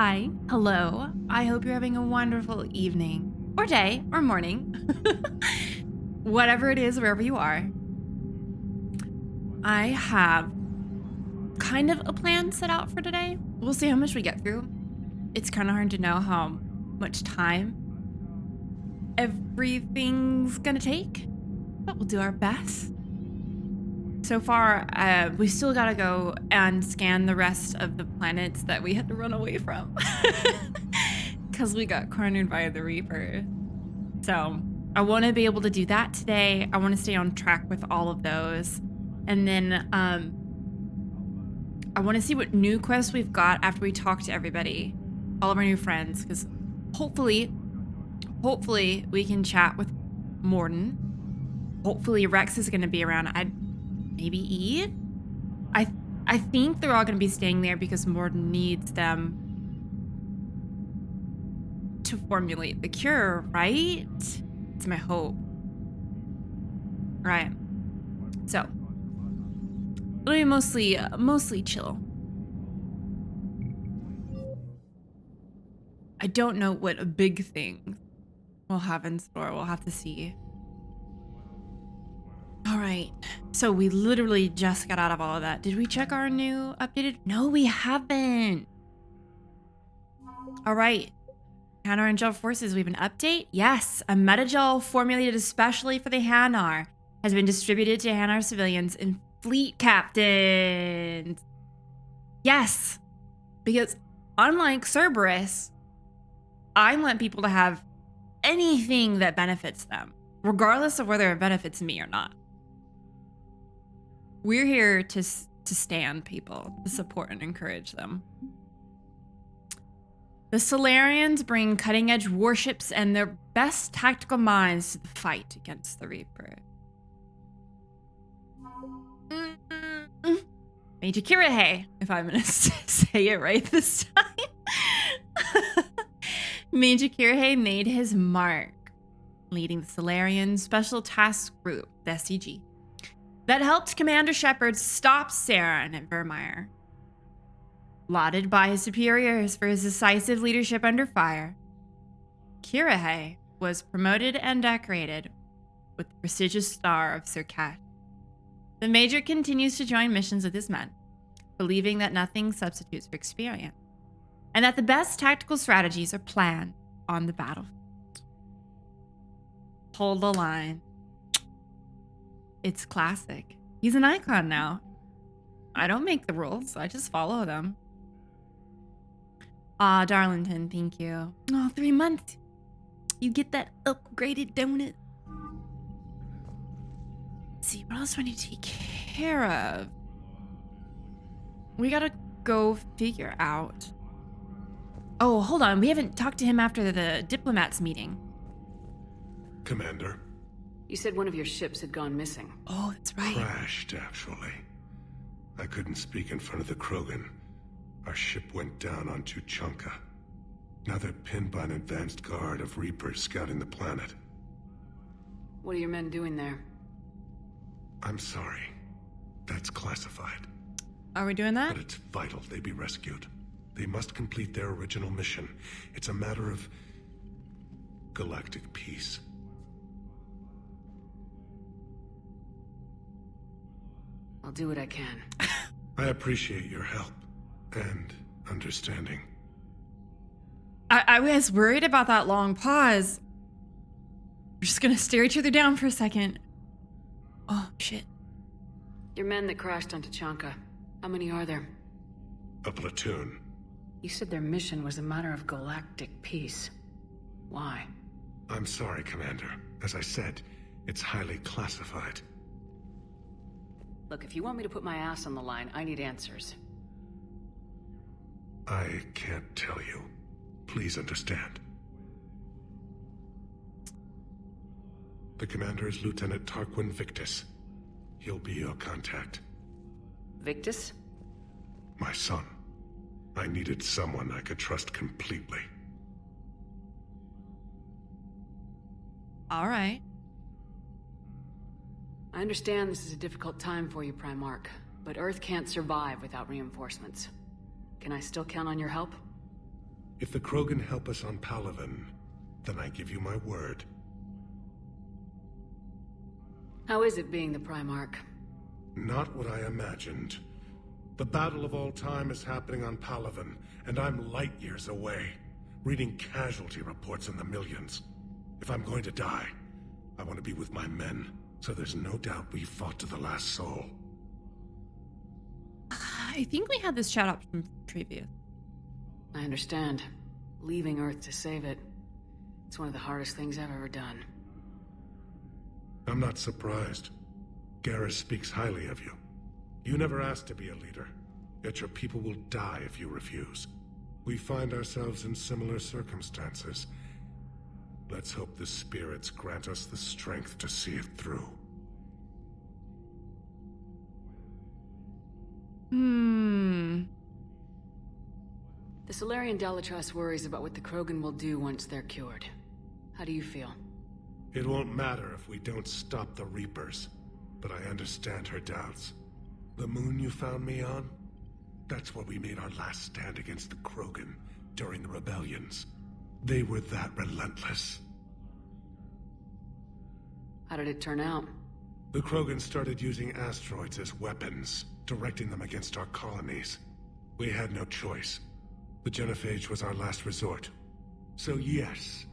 Hi, hello. I hope you're having a wonderful evening, or day, or morning. Whatever it is, wherever you are. I have kind of a plan set out for today. We'll see how much we get through. It's kind of hard to know how much time everything's gonna take, but we'll do our best. So far, we still gotta go and scan the rest of the planets that we had to run away from. Because we got cornered by the Reaper. So I want to be able to do that today. I want to stay on track with all of those. And then I want to see what new quests we've got after we talk to everybody. All of our new friends. Because hopefully we can chat with Morden. Hopefully Rex is going to be around. Maybe Eve? I think they're all going to be staying there because Morden needs them to formulate the cure, right? It's my hope. Right. So, it'll be mostly chill. I don't know what a big thing we'll have in store. We'll have to see. All right, so we literally just got out of all of that. Did we check our new updated? No, we haven't. All right, counter-angel forces, we have an update. Yes, a metagel formulated especially for the Hanar has been distributed to Hanar civilians and fleet captains. Yes, because unlike Cerberus, I want people to have anything that benefits them, regardless of whether it benefits me or not. We're here to stand people, to support and encourage them. The Solarians bring cutting-edge warships and their best tactical minds to the fight against the Reaper. Major 𝒸𝒶𝓁, if I'm gonna say it right this time. Major 𝒸𝒶𝓁 made his mark, leading the Solarian Special Task Group, the SCG, that helped Commander Shepard stop Saren at Vermeer. Lauded by his superiors for his decisive leadership under fire, 𝒸𝒶𝓁 was promoted and decorated with the prestigious Star of 𝒸𝒾𝒶. The Major continues to join missions with his men, believing that nothing substitutes for experience, and that the best tactical strategies are planned on the battlefield. Hold the line. It's classic. He's an icon now. I don't make the rules. I just follow them. Ah, Darlington, thank you. Oh, 3 months. You get that upgraded donut. Let's see, what else do I need to take care of? We gotta go figure out. Oh, hold on. We haven't talked to him after the diplomats meeting. Commander. You said one of your ships had gone missing. Oh, that's right. Crashed, actually. I couldn't speak in front of the Krogan. Our ship went down on 𝒸𝒾𝒶. Now they're pinned by an advanced guard of Reapers scouting the planet. What are your men doing there? I'm sorry. That's classified. Are we doing that? But it's vital they be rescued. They must complete their original mission. It's a matter of galactic peace. I'll do what I can. I appreciate your help and understanding. I was worried about that long pause. We're just gonna stare each other down for a second. Oh, shit. Your men that crashed on 𝒸𝒾𝒶, how many are there? A platoon. You said their mission was a matter of galactic peace. Why? I'm sorry, Commander. As I said, it's highly classified. Look, if you want me to put my ass on the line, I need answers. I can't tell you. Please understand. The commander is Lieutenant Tarquin Victus. He'll be your contact. Victus? My son. I needed someone I could trust completely. All right. I understand this is a difficult time for you, Primarch, but Earth can't survive without reinforcements. Can I still count on your help? If the Krogan help us on Palaven, then I give you my word. How is it being the Primarch? Not what I imagined. The battle of all time is happening on Palaven, and I'm light years away, reading casualty reports in the millions. If I'm going to die, I want to be with my men, so there's no doubt we fought to the last soul. I think we had this chat option previous. I understand. Leaving Earth to save it. It's one of the hardest things I've ever done. I'm not surprised. Garrus speaks highly of you. You never asked to be a leader, yet your people will die if you refuse. We find ourselves in similar circumstances. Let's hope the spirits grant us the strength to see it through. The 𝒂𝒹𝒾𝒶 worries about what the Krogan will do once they're cured. How do you feel? It won't matter if we don't stop the Reapers, but I understand her doubts. The moon you found me on? That's where we made our last stand against the Krogan during the rebellions. They were that relentless. How did it turn out? The Krogan started using asteroids as weapons, directing them against our colonies. We had no choice. The genophage was our last resort. So yes,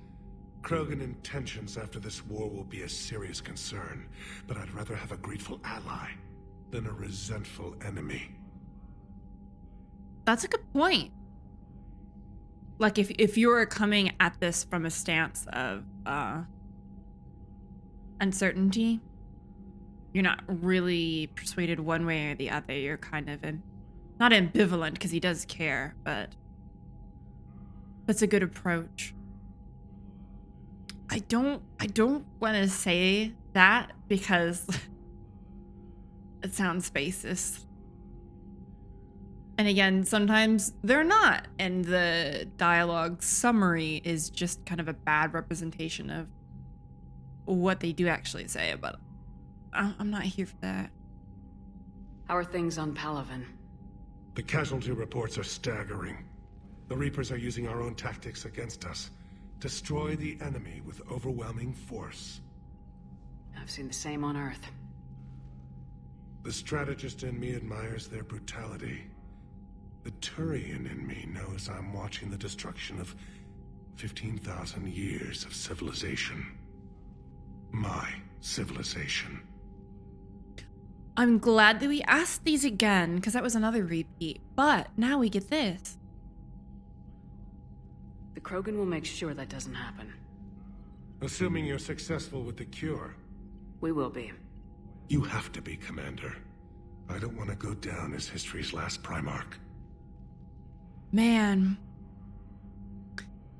Krogan intentions after this war will be a serious concern, but I'd rather have a grateful ally than a resentful enemy. That's a good point. Like, if you're coming at this from a stance of uncertainty, you're not really persuaded one way or the other. You're kind of not ambivalent, because he does care, but that's a good approach. I don't want to say that because it sounds spacist. And again, sometimes they're not, and the dialogue summary is just kind of a bad representation of what they do actually say, but I'm not here for that. How are things on Palaven? The casualty reports are staggering. The Reapers are using our own tactics against us. Destroy the enemy with overwhelming force. I've seen the same on Earth. The strategist in me admires their brutality. The Turian in me knows I'm watching the destruction of 15,000 years of civilization. My civilization. I'm glad that we asked these again, because that was another repeat. But now we get this. The Krogan will make sure that doesn't happen. Assuming you're successful with the cure. We will be. You have to be, Commander. I don't want to go down as history's last Primarch. Man.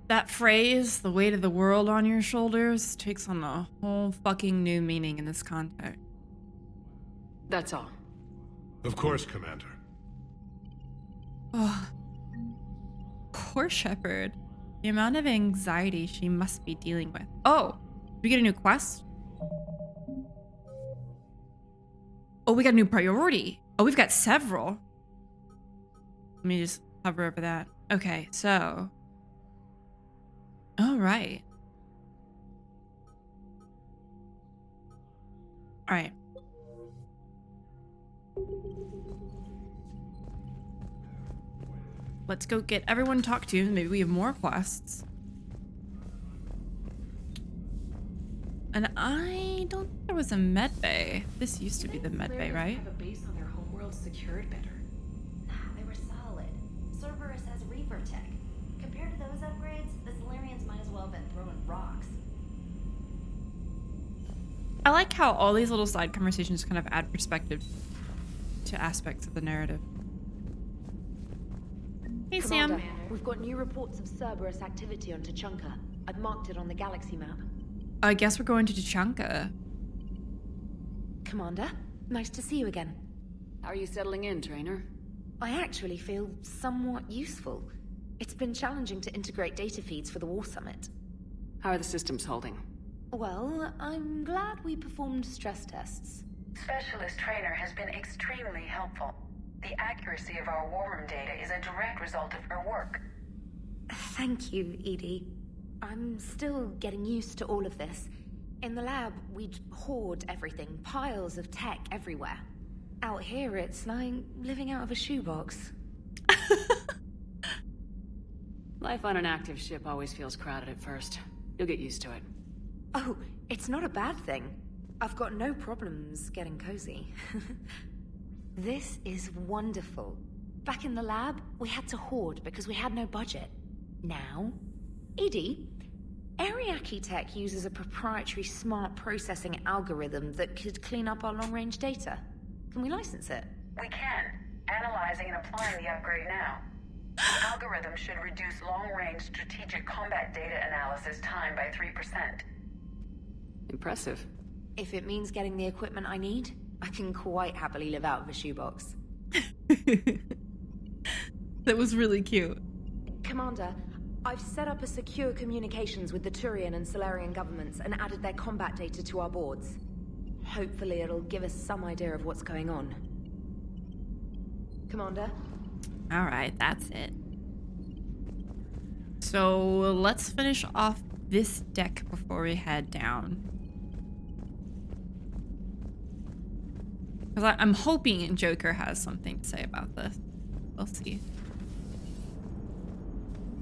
That phrase, the weight of the world on your shoulders, takes on a whole fucking new meaning in this context. That's all. Of course, Commander. Oh. Poor Shepard. The amount of anxiety she must be dealing with. Oh, did we get a new quest? Oh, we got a new priority. Oh, we've got several. Let me just hover over that. Okay, so. All right. All right. Let's go get everyone talked to. Maybe we have more quests. And I don't think there was a med bay. This used to be the med bay, right? Have a base on their homeworld secured better. Nah, they were solid. Cerberus has Reaper tech. Compared to those upgrades, the Salarians might as well have been throwing rocks. I like how all these little side conversations kind of add perspective to aspects of the narrative. Hey, Commander, Sam. we've got new reports of Cerberus activity on 𝒸𝒾𝒶. I've marked it on the galaxy map. I guess we're going to 𝒸𝒾𝒶. Commander, nice to see you again. How are you settling in, Trainer? I actually feel somewhat useful. It's been challenging to integrate data feeds for the War Summit. How are the systems holding? Well, I'm glad we performed stress tests. Specialist Trainer has been extremely helpful. The accuracy of our war room data is a direct result of her work. Thank you, EDI. I'm still getting used to all of this. In the lab, we'd hoard everything, piles of tech everywhere. Out here, it's like living out of a shoebox. Life on an active ship always feels crowded at first. You'll get used to it. Oh, it's not a bad thing. I've got no problems getting cozy. This is wonderful. Back in the lab, we had to hoard because we had no budget. Now, EDI, 𝒂𝒾𝒶 tech uses a proprietary smart processing algorithm that could clean up our long-range data. Can we license it? We can. Analyzing and applying the upgrade now. The algorithm should reduce long-range strategic combat data analysis time by 3%. Impressive. If it means getting the equipment I need, I can quite happily live out of a shoebox. That was really cute. Commander, I've set up a secure communications with the Turian and Solarian governments and added their combat data to our boards. Hopefully it'll give us some idea of what's going on. Commander? All right, that's it. So let's finish off this deck before we head down. Because I'm hoping Joker has something to say about this. We'll see.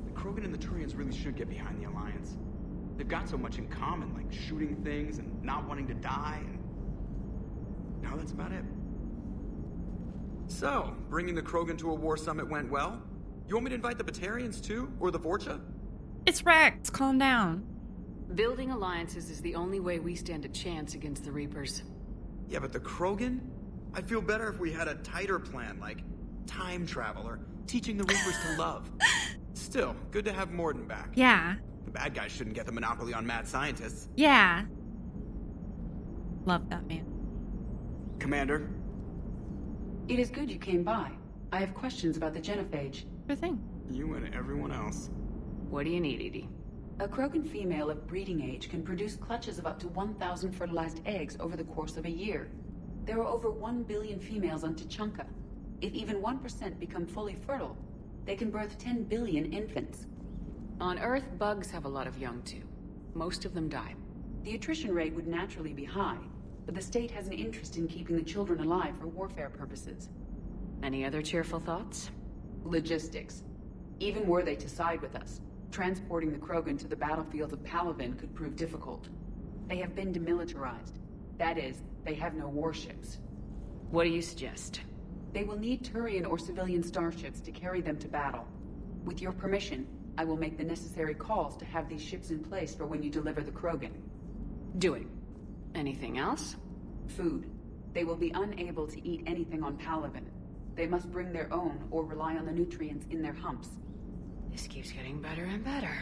The Krogan and the Turians really should get behind the Alliance. They've got so much in common, like shooting things and not wanting to die, and now that's about it. So, bringing the Krogan to a war summit went well? You want me to invite the Batarians too? Or the Vorcha? It's Rex, calm down. Building alliances is the only way we stand a chance against the Reapers. Yeah, but the Krogan? I'd feel better if we had a tighter plan, like time travel or teaching the Reapers to love. Still, good to have Morden back. Yeah. The bad guys shouldn't get the monopoly on mad scientists. Yeah. Love that man. Commander? It is good you came by. I have questions about the genophage. Sure thing. You and everyone else. What do you need, EDI? A Krogan female of breeding age can produce clutches of up to 1,000 fertilized eggs over the course of a year. There are over 1 billion females on 𝒸𝒾𝒶. If even 1% become fully fertile, they can birth 10 billion infants. On Earth, bugs have a lot of young too. Most of them die. The attrition rate would naturally be high, but the state has an interest in keeping the children alive for warfare purposes. Any other cheerful thoughts? Logistics. Even were they to side with us, transporting the Krogan to the battlefields of Palaven could prove difficult. They have been demilitarized. That is, they have no warships. What do you suggest? They will need Turian or civilian starships to carry them to battle. With your permission, I will make the necessary calls to have these ships in place for when you deliver the Krogan. Do it. Anything else? Food. They will be unable to eat anything on Palaven. They must bring their own or rely on the nutrients in their humps. This keeps getting better and better.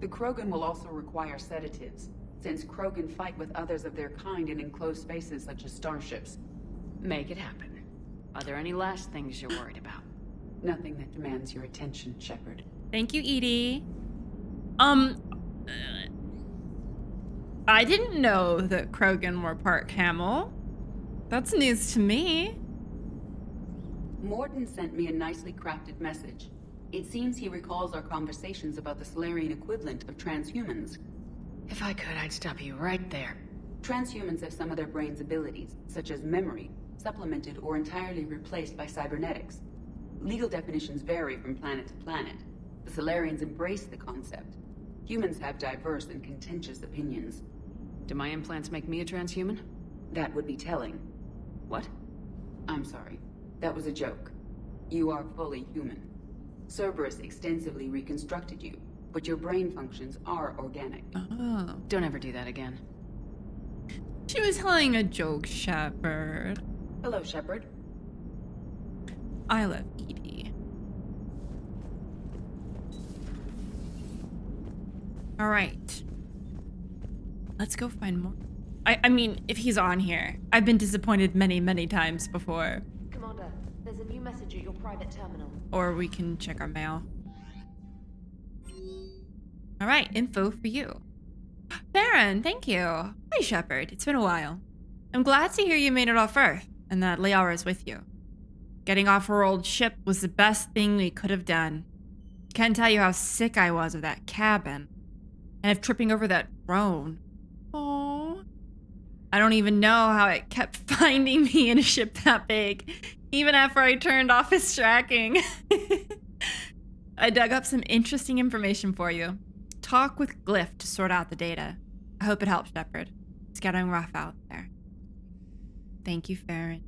The Krogan will also require sedatives, since Krogan fight with others of their kind in enclosed spaces such as starships. Make it happen. Are there any last things you're worried about? Nothing that demands your attention, Shepard. Thank you, EDI. I didn't know that Krogan were part camel. That's news to me. Morden sent me a nicely crafted message. It seems he recalls our conversations about the Solarian equivalent of transhumans. If I could, I'd stop you right there. Transhumans have some of their brain's abilities, such as memory, supplemented or entirely replaced by cybernetics. Legal definitions vary from planet to planet. The Solarians embrace the concept. Humans have diverse and contentious opinions. Do my implants make me a transhuman? That would be telling. What? I'm sorry. That was a joke. You are fully human. Cerberus extensively reconstructed you, but your brain functions are organic. Oh. Don't ever do that again. She was telling a joke, Shepard. Hello, Shepard. I love EDI. All right. Let's go find more. I mean, if he's on here. I've been disappointed many, many times before. Commander, there's a new message at your private terminal. Or we can check our mail. All right, info for you. Farron, thank you. Hi, Shepard. It's been a while. I'm glad to hear you made it off Earth and that Liara is with you. Getting off her old ship was the best thing we could have done. Can't tell you how sick I was of that cabin. And of tripping over that drone. Oh, I don't even know how it kept finding me in a ship that big, even after I turned off its tracking. I dug up some interesting information for you. Talk with Glyph to sort out the data. I hope it helps, Shepard. It's getting rough out there. Thank you, Farron.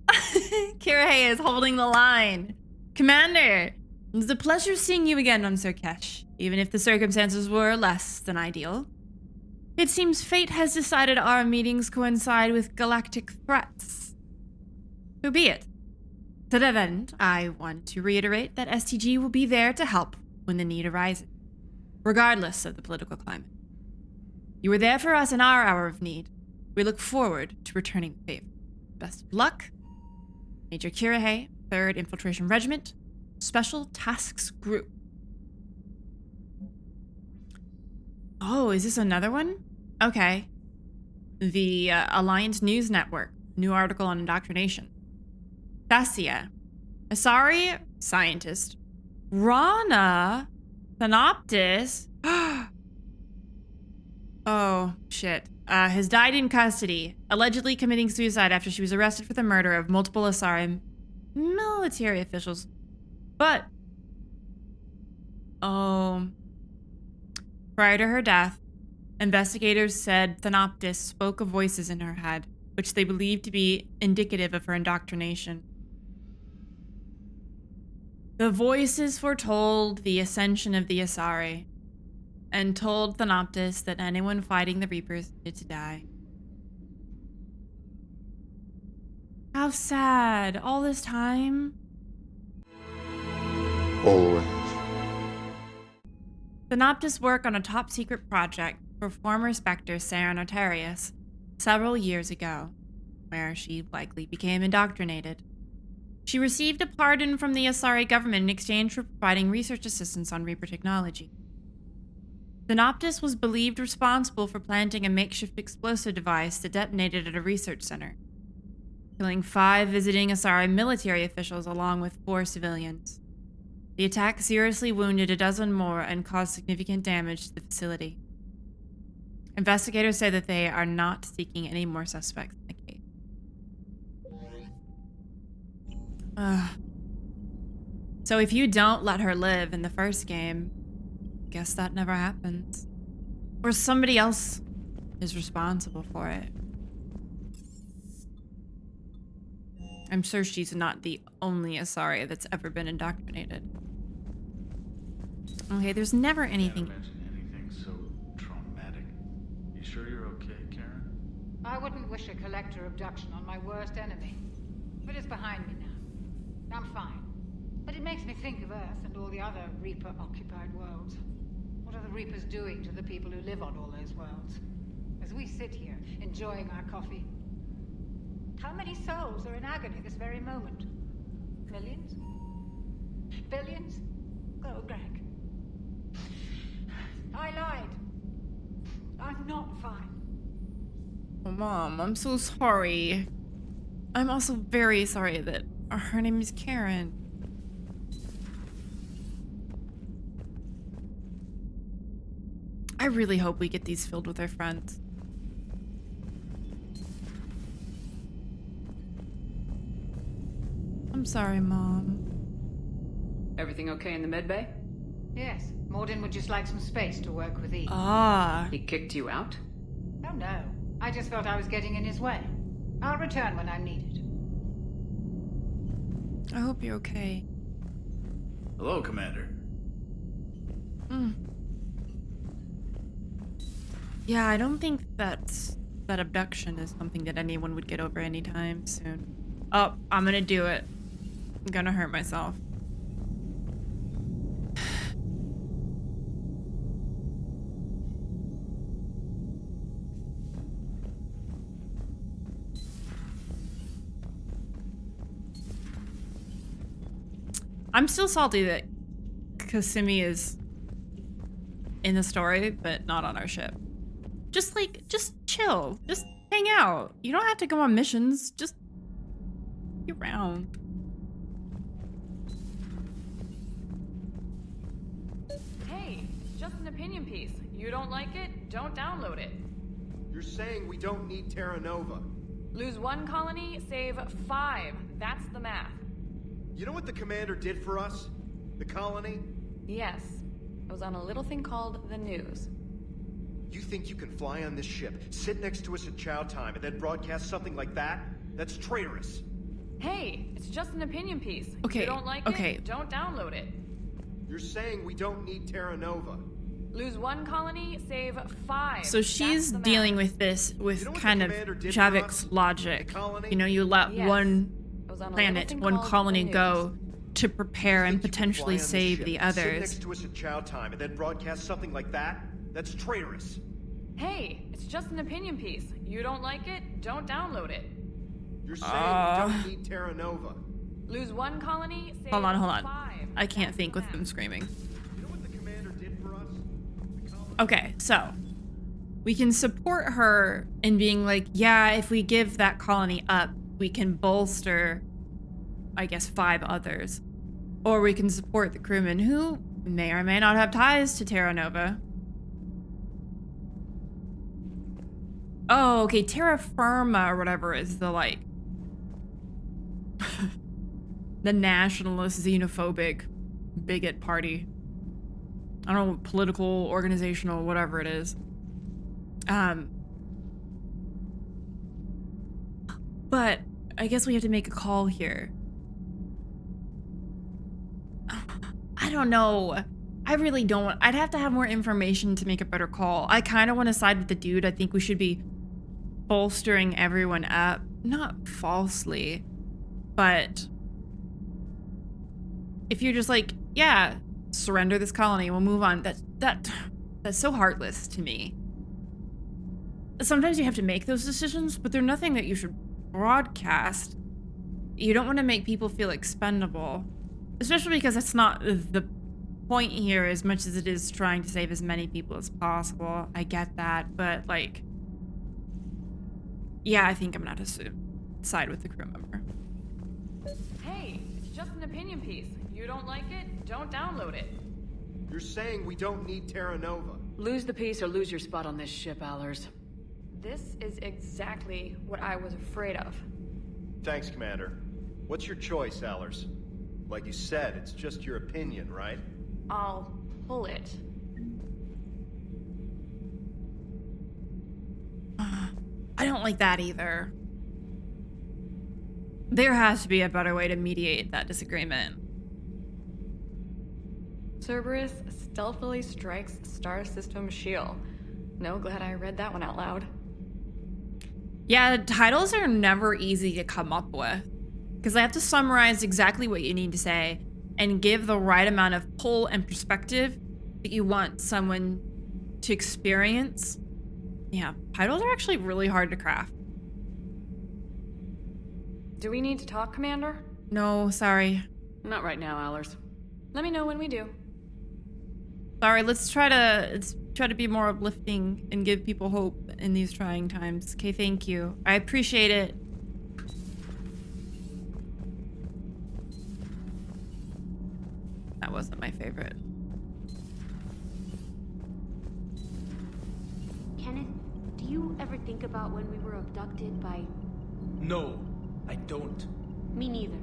𝒸𝒶 is holding the line. Commander, it's a pleasure seeing you again on 𝒸𝒾𝒶, even if the circumstances were less than ideal. It seems fate has decided our meetings coincide with galactic threats. So be it. To that end, I want to reiterate that STG will be there to help when the need arises, regardless of the political climate. You were there for us in our hour of need. We look forward to returning the favor. Best of luck. Major 𝒸𝒶, 3rd Infiltration Regiment, Special Tasks Group. Oh, is this another one? Okay. The Alliance News Network. New article on indoctrination. Thessia. Asari, scientist. Rana, Thanoptis. Oh, shit. Has died in custody, allegedly committing suicide after she was arrested for the murder of multiple Asari military officials. But, prior to her death, investigators said Thanoptis spoke of voices in her head, which they believed to be indicative of her indoctrination. The voices foretold the ascension of the Asari, and told Thanoptis that anyone fighting the Reapers needed to die. How sad. All this time. Always. Thanoptis worked on a top-secret project for former Spectre Saren Otarius several years ago, where she likely became indoctrinated. She received a pardon from the Asari government in exchange for providing research assistance on Reaper technology. Thanoptis was believed responsible for planting a makeshift explosive device that detonated at a research center, killing 5 visiting Asari military officials along with 4 civilians. The attack seriously wounded a dozen more and caused significant damage to the facility. Investigators say that they are not seeking any more suspects in the case. So if you don't let her live in the first game, guess that never happens. Or somebody else is responsible for it. I'm sure she's not the only Asari that's ever been indoctrinated. Okay, there's never anything. Can't imagine anything so traumatic. You sure you're okay, Karen? I wouldn't wish a collector abduction on my worst enemy. But it's behind me now. I'm fine. But it makes me think of Earth and all the other Reaper-occupied worlds. What are the Reapers doing to the people who live on all those worlds? As we sit here, enjoying our coffee. How many souls are in agony this very moment? Millions? Billions? Oh, Greg. I lied. I'm not fine. Oh, Mom, I'm so sorry. I'm also very sorry that her name is Karen. I really hope we get these filled with our friends. I'm sorry, Mom. Everything okay in the medbay? Yes, Mordin would just like some space to work with Eve. Ah. He kicked you out? Oh no, I just felt I was getting in his way. I'll return when I'm needed. I hope you're okay. Hello, Commander. Yeah, I don't think that abduction is something that anyone would get over anytime soon. Oh, I'm gonna do it. I'm gonna hurt myself. I'm still salty that 𝒸𝒶 is in the story, but not on our ship. Just chill. Just hang out. You don't have to go on missions. Just be around. just an opinion piece. You don't like it, don't download it. You're saying we don't need Terra Nova. Lose 1 colony, save 5. That's the math. You know what the commander did for us? The colony? Yes. It was on a little thing called the news. You think you can fly on this ship, sit next to us at chow time, and then broadcast something like that? That's traitorous. Hey, it's just an opinion piece. Okay, You don't like it, don't download it. You're saying we don't need Terra Nova. Lose 1 colony, save 5. So she's dealing with this with kind of 𝒸𝒾𝒶's logic. You know, you let one planet, one colony go to prepare and potentially save the others. Sit next to us at chow time and then broadcast something like that? That's traitorous. Hey, it's just an opinion piece. You don't like it, don't download it. You're saying we don't need Terra Nova. Lose 1 colony, save Hold on. 5. I can't think with them screaming. You know what the commander did for us? Okay, so we can support her in being like, yeah, if we give that colony up, we can bolster, I guess, 5 others. Or we can support the crewmen who may or may not have ties to Terra Nova. Oh, okay, terra firma or whatever is the, like, the nationalist, xenophobic, bigot party. I don't know, political, organizational, whatever it is. But I guess we have to make a call here. I don't know. I really don't. I'd have to have more information to make a better call. I kind of want to side with the dude. I think we should be bolstering everyone up. Not falsely, but if you're just like, yeah, surrender this colony, we'll move on. That's so heartless to me. Sometimes you have to make those decisions, but they're nothing that you should broadcast. You don't want to make people feel expendable, especially because that's not the point here as much as it is trying to save as many people as possible. I get that, but like, yeah, I think I'm gonna have to side with the crew member. Hey, it's just an opinion piece. You don't like it, don't download it. You're saying we don't need Terra Nova. Lose the piece or lose your spot on this ship, Allers. This is exactly what I was afraid of. Thanks, Commander. What's your choice, Allers? Like you said, it's just your opinion, right? I'll pull it. I don't like that either. There has to be a better way to mediate that disagreement. Cerberus stealthily strikes star system shield. No, glad I read that one out loud. Yeah, titles are never easy to come up with because I have to summarize exactly what you need to say and give the right amount of pull and perspective that you want someone to experience. Yeah, titles are actually really hard to craft. Do we need to talk, Commander? No, sorry. Not right now, Allers. Let me know when we do. Sorry, let's try to be more uplifting and give people hope in these trying times. Okay, thank you. I appreciate it. That wasn't my favorite. Kenneth, do you ever think about when we were abducted by... No, I don't. Me neither.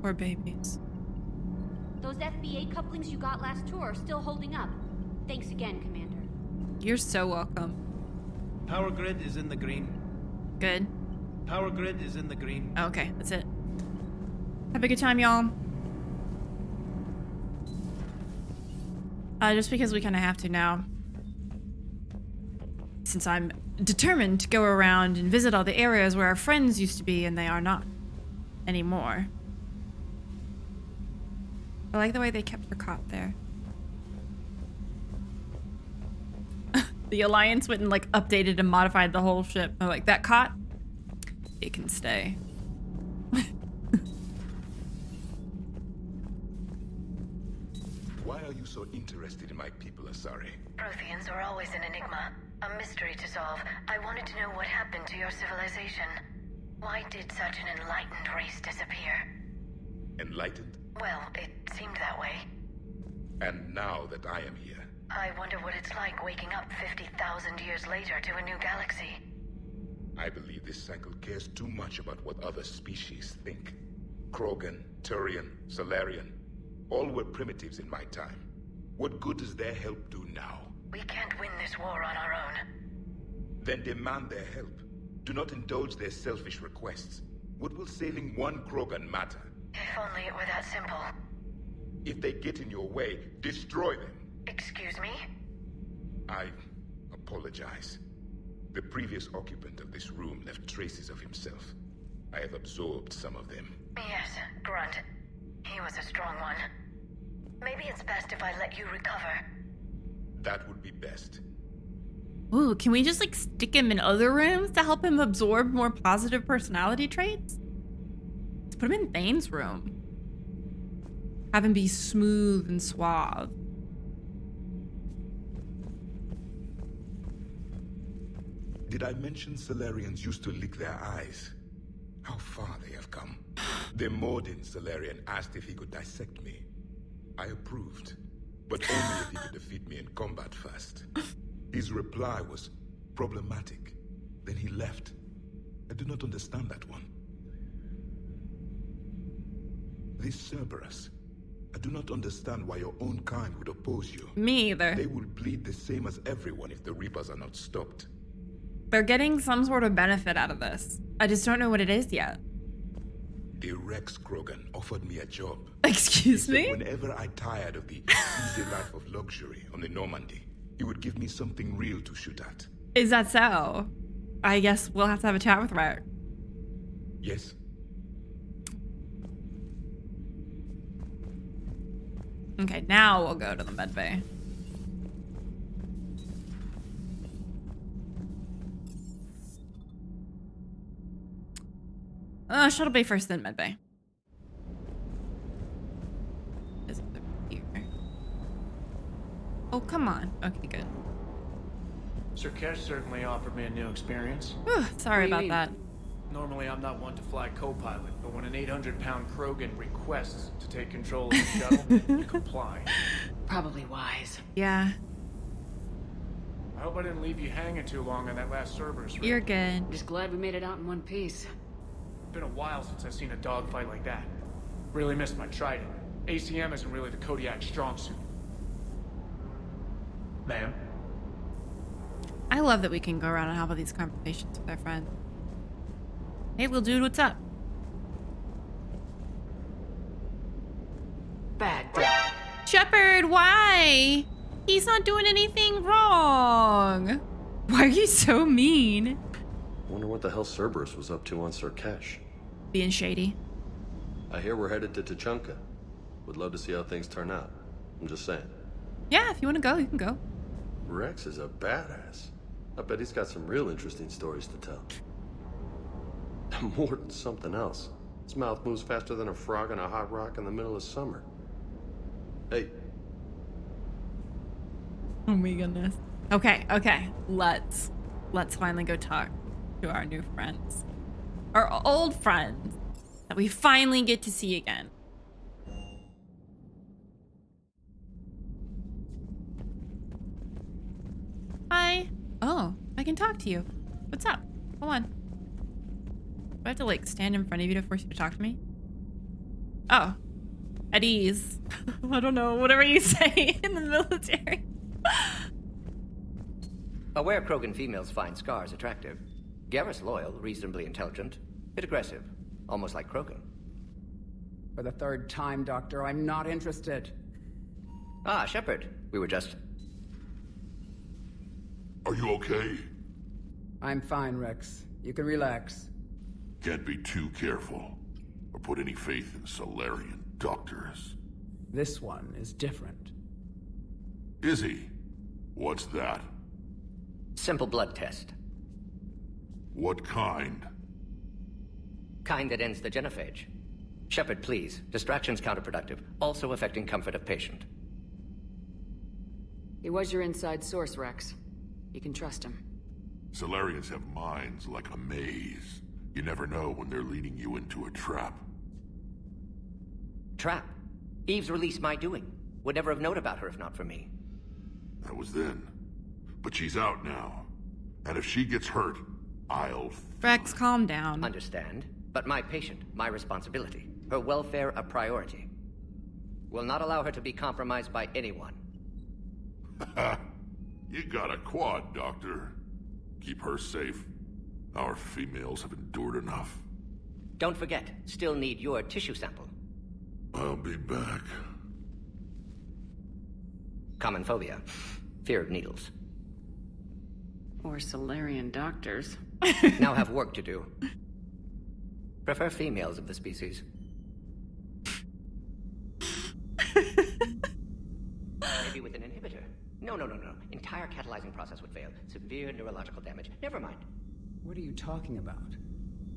Poor babies. Those FBA couplings you got last tour are still holding up. Thanks again, Commander. You're so welcome. Power grid is in the green. Good. Power grid is in the green. Okay, that's it. Have a good time, y'all. Just because we kind of have to now. Since I'm determined to go around and visit all the areas where our friends used to be and they are not anymore. I like the way they kept her cot there. The Alliance went and like updated and modified the whole ship. They're like, that cot, it can stay. Why are you so interested in my people, Asari? Protheans are always an enigma, a mystery to solve. I wanted to know what happened to your civilization. Why did such an enlightened race disappear? Enlightened? Well, it seemed that way. And now that I am here, I wonder what it's like waking up 50,000 years later to a new galaxy. I believe this cycle cares too much about what other species think. Krogan, Turian, Salarian, all were primitives in my time. What good does their help do now? We can't win this war on our own. Then demand their help. Do not indulge their selfish requests. What will saving one Krogan matter? If only it were that simple. If they get in your way, destroy them. Excuse me? I apologize. The previous occupant of this room left traces of himself. I have absorbed some of them. Yes, Grunt. He was a strong one. Maybe it's best if I let you recover. That would be best. Ooh, can we just like stick him in other rooms to help him absorb more positive personality traits? Let's put him in Thane's room. Have him be smooth and suave. Did I mention Salarians used to lick their eyes? How far they have come. The Mordin Salarian asked if he could dissect me. I approved, but only if he could defeat me in combat first. His reply was problematic. Then he left. I do not understand that one. This Cerberus, I do not understand why your own kind would oppose you. Me either. They will bleed the same as everyone if the Reapers are not stopped. They're getting some sort of benefit out of this. I just don't know what it is yet. The Rex Krogan offered me a job. Excuse me? Whenever I tired of the easy life of luxury on the Normandy, he would give me something real to shoot at. Is that so? I guess we'll have to have a chat with Rex. Yes. Okay, now we'll go to the medbay. Shuttle bay first, then medbay. Is it here? Oh, come on. Okay, good. 𝒸𝒾𝒶 certainly offered me a new experience. Whew, sorry about that. Normally, I'm not one to fly co-pilot, but when an 800-pound Krogan requests to take control of the shuttle, you comply. Probably wise. Yeah. I hope I didn't leave you hanging too long on that last Cerberus rig. You're good. I'm just glad we made it out in one piece. Been a while since I've seen a dogfight like that. Really missed my trident. ACM isn't really the 𝒂𝒾𝒶 strong suit. Ma'am? I love that we can go around and have all these conversations with our friends. Hey, little dude, what's up? Bad dog. Shepard, why? He's not doing anything wrong. Why are you so mean? Wonder what the hell Cerberus was up to on 𝒸𝒾𝒶. Being shady. I hear we're headed to 𝒸𝒾𝒶. Would love to see how things turn out. I'm just saying. Yeah, if you want to go, you can go. Rex is a badass. I bet he's got some real interesting stories to tell. More than something else. His mouth moves faster than a frog on a hot rock in the middle of summer. Hey. Oh my goodness. Okay. Let's finally go talk to our new friends. Our old friends that we finally get to see again. Hi. Oh, I can talk to you. What's up? Hold on. Do I have to like stand in front of you to force you to talk to me? Oh. At ease. I don't know. Whatever you say in the military. Aware Krogan females find scars attractive. Garrus loyal, reasonably intelligent, bit aggressive, almost like Krogan. For the third time, Doctor, I'm not interested. Ah, Shepard. We were just... Are you okay? I'm fine, Rex. You can relax. Can't be too careful, or put any faith in Salarian doctors. This one is different. Is he? What's that? Simple blood test. What kind? Kind that ends the genophage. Shepard, please. Distraction's counterproductive, also affecting comfort of patient. He was your inside source, Rex. You can trust him. Salarians have minds like a maze. You never know when they're leading you into a trap. Trap? Eve's release my doing. Would never have known about her if not for me. That was then. But she's out now. And if she gets hurt, I'll... Rex, calm down. Understand. But my patient, my responsibility. Her welfare a priority. Will not allow her to be compromised by anyone. You got a quad, Doctor. Keep her safe. Our females have endured enough. Don't forget, still need your tissue sample. I'll be back. Common phobia. Fear of needles. Or Salarian doctors. Now have work to do. Prefer females of the species. Maybe with an inhibitor. No. Entire catalyzing process would fail. Severe neurological damage. Never mind. What are you talking about?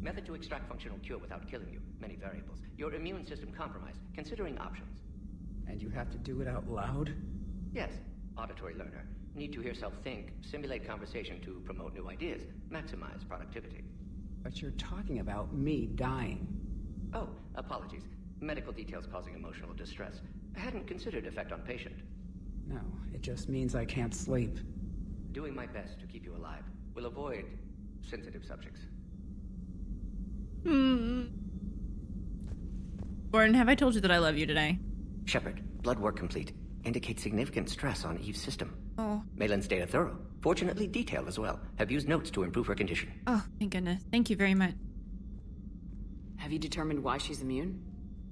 Method to extract functional cure without killing you. Many variables. Your immune system compromised. Considering options. And you have to do it out loud? Yes. Auditory learner. Need to hear self think. Simulate conversation to promote new ideas. Maximize productivity. But you're talking about me dying. Oh, apologies. Medical details causing emotional distress. I hadn't considered effect on patient. No, it just means I can't sleep. Doing my best to keep you alive. Will avoid sensitive subjects. Gordon, have I told you that I love you today? Shepard, blood work complete. Indicates significant stress on Eve's system. Oh. Emalynde's data thorough. Fortunately detailed as well. Have used notes to improve her condition. Oh, thank goodness. Thank you very much. Have you determined why she's immune?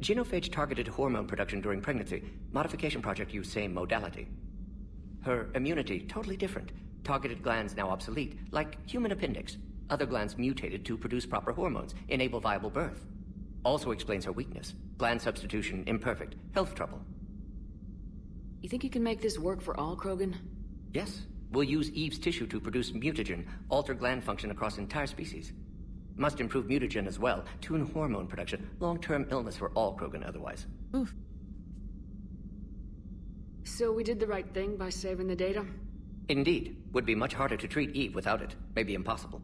Genophage targeted hormone production during pregnancy. Modification project used same modality. Her immunity, totally different. Targeted glands now obsolete, like human appendix. Other glands mutated to produce proper hormones, enable viable birth. Also explains her weakness. Gland substitution imperfect. Health trouble. You think you can make this work for all Krogan? Yes. We'll use Eve's tissue to produce mutagen, alter gland function across entire species. Must improve mutagen as well, tune hormone production. Long-term illness for all Krogan otherwise. Oof. So we did the right thing by saving the data? Indeed. Would be much harder to treat Eve without it. Maybe impossible.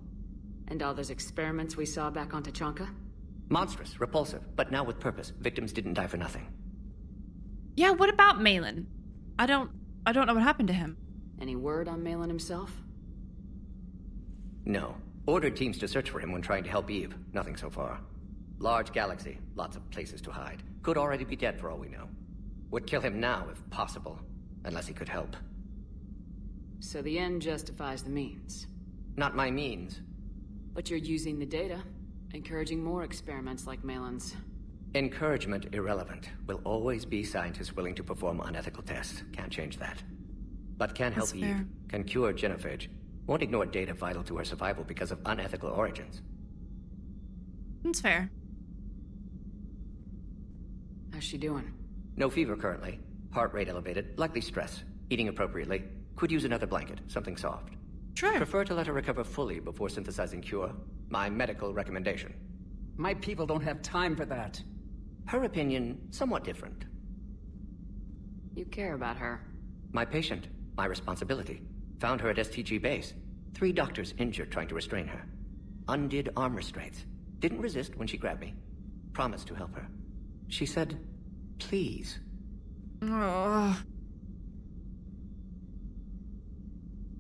And all those experiments we saw back on 𝒸𝒾𝒶? Monstrous, repulsive, but now with purpose. Victims didn't die for nothing. Yeah, what about Emalynde? I don't know what happened to him. Any word on Emalynde himself? No. Ordered teams to search for him when trying to help Eve. Nothing so far. Large galaxy, lots of places to hide. Could already be dead for all we know. Would kill him now if possible, unless he could help. So the end justifies the means. Not my means. But you're using the data, encouraging more experiments like Emalynde's. Encouragement irrelevant. Will always be scientists willing to perform unethical tests. Can't change that. But can help Eve. Can cure genophage. Won't ignore data vital to her survival because of unethical origins. That's fair. How's she doing? No fever currently. Heart rate elevated. Likely stress. Eating appropriately. Could use another blanket. Something soft. Sure. Prefer to let her recover fully before synthesizing cure. My medical recommendation. My people don't have time for that. Her opinion, somewhat different. You care about her. My patient. My responsibility. Found her at STG base. 3 doctors injured trying to restrain her. Undid arm restraints. Didn't resist when she grabbed me. Promised to help her. She said, please. Oh.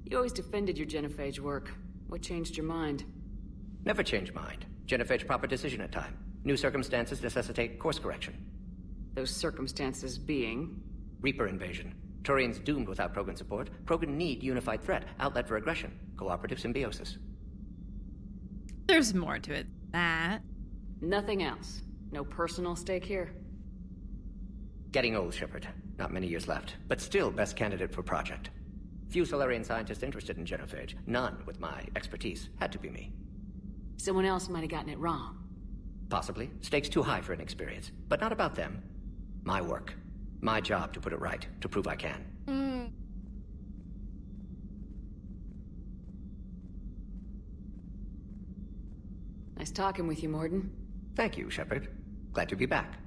You always defended your genophage work. What changed your mind? Never change mind. Genophage proper decision at time. New circumstances necessitate course correction. Those circumstances being? Reaper invasion. Turians doomed without Krogan support. Krogan need unified threat. Outlet for aggression. Cooperative symbiosis. There's more to it than that. Nothing else. No personal stake here? Getting old, Shepard. Not many years left. But still best candidate for project. Few Solarian scientists interested in genophage. None with my expertise. Had to be me. Someone else might have gotten it wrong. Possibly. Stakes too high for inexperience. But not about them. My work. My job to put it right. To prove I can. Nice talking with you, Morden. Thank you, Shepard. Glad to be back.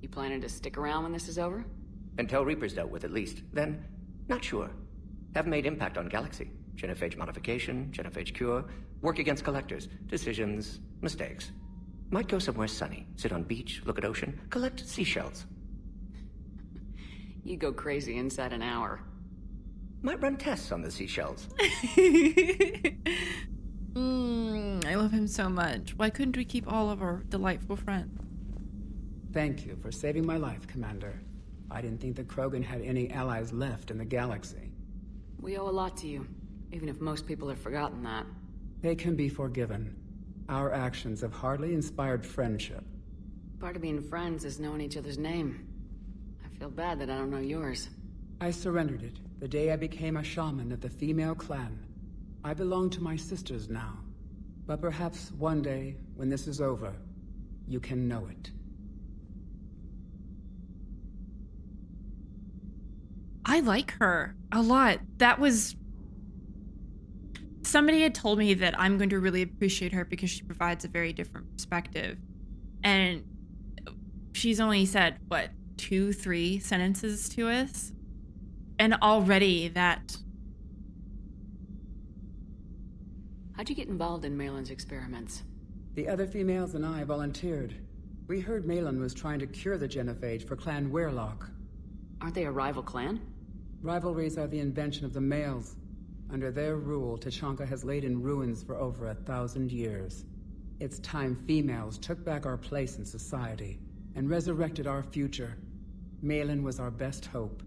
You planning to stick around when this is over? Until Reaper's dealt with, at least. Then, not sure. Have made impact on Galaxy. Genophage modification, genophage cure, work against collectors, decisions, mistakes. Might go somewhere sunny, sit on beach, look at ocean, collect seashells. You go crazy inside an hour. Might run tests on the seashells. I love him so much. Why couldn't we keep all of our delightful friends? Thank you for saving my life, Commander. I didn't think the Krogan had any allies left in the galaxy. We owe a lot to you, even if most people have forgotten that. They can be forgiven. Our actions have hardly inspired friendship. Part of being friends is knowing each other's name. I feel bad that I don't know yours. I surrendered it the day I became a shaman of the female clan. I belong to my sisters now. But perhaps one day, when this is over, you can know it. I like her a lot. That was... Somebody had told me that I'm going to really appreciate her because she provides a very different perspective. And she's only said, what, 2-3 sentences to us? And already that... How'd you get involved in Emalynde's experiments? The other females and I volunteered. We heard Emalynde was trying to cure the genophage for Clan 𝒂𝒾𝒶. Aren't they a rival clan? Rivalries are the invention of the males. Under their rule, 𝒂𝒾𝒶 has laid in ruins for over 1,000 years. It's time females took back our place in society and resurrected our future. Emalynde was our best hope.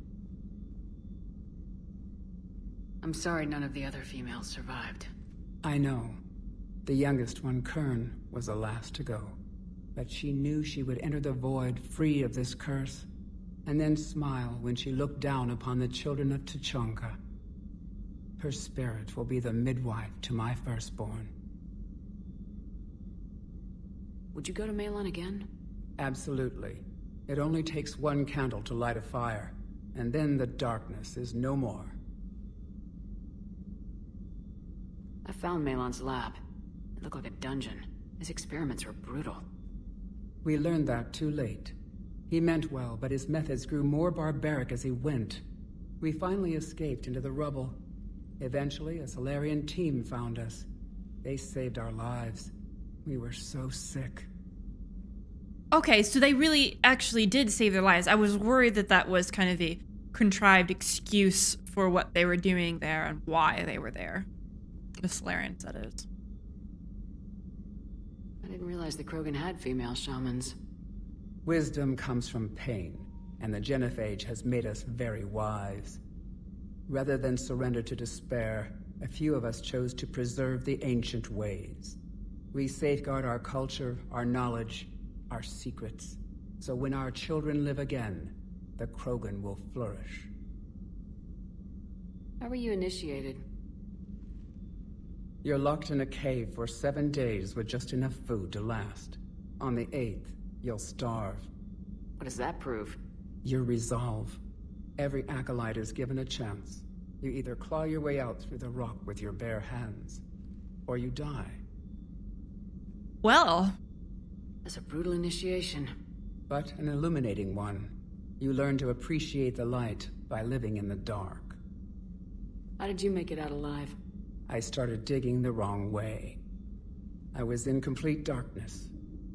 I'm sorry none of the other females survived. I know. The youngest one, 𝒂𝒁, was the last to go. But she knew she would enter the void free of this curse, and then smile when she looked down upon the children of 𝒂𝒾𝒶. Her spirit will be the midwife to my firstborn. Would you go to Emalynde again? Absolutely. It only takes one candle to light a fire, and then the darkness is no more. I found Emalynde's lab. It looked like a dungeon. His experiments were brutal. We learned that too late. He meant well, but his methods grew more barbaric as he went. We finally escaped into the rubble. Eventually, a Salarian team found us. They saved our lives. We were so sick. Okay, so they really actually did save their lives. I was worried that that was kind of a contrived excuse for what they were doing there and why they were there. The Salarians, that is. I didn't realize the Krogan had female shamans. Wisdom comes from pain, and the genophage has made us very wise. Rather than surrender to despair, a few of us chose to preserve the ancient ways. We safeguard our culture, our knowledge, our secrets, so when our children live again, the Krogan will flourish. How were you initiated? You're locked in a cave for 7 days with just enough food to last. On the 8th, you'll starve. What does that prove? Your resolve. Every acolyte is given a chance. You either claw your way out through the rock with your bare hands, or you die. Well, that's a brutal initiation. But an illuminating one. You learn to appreciate the light by living in the dark. How did you make it out alive? I started digging the wrong way. I was in complete darkness.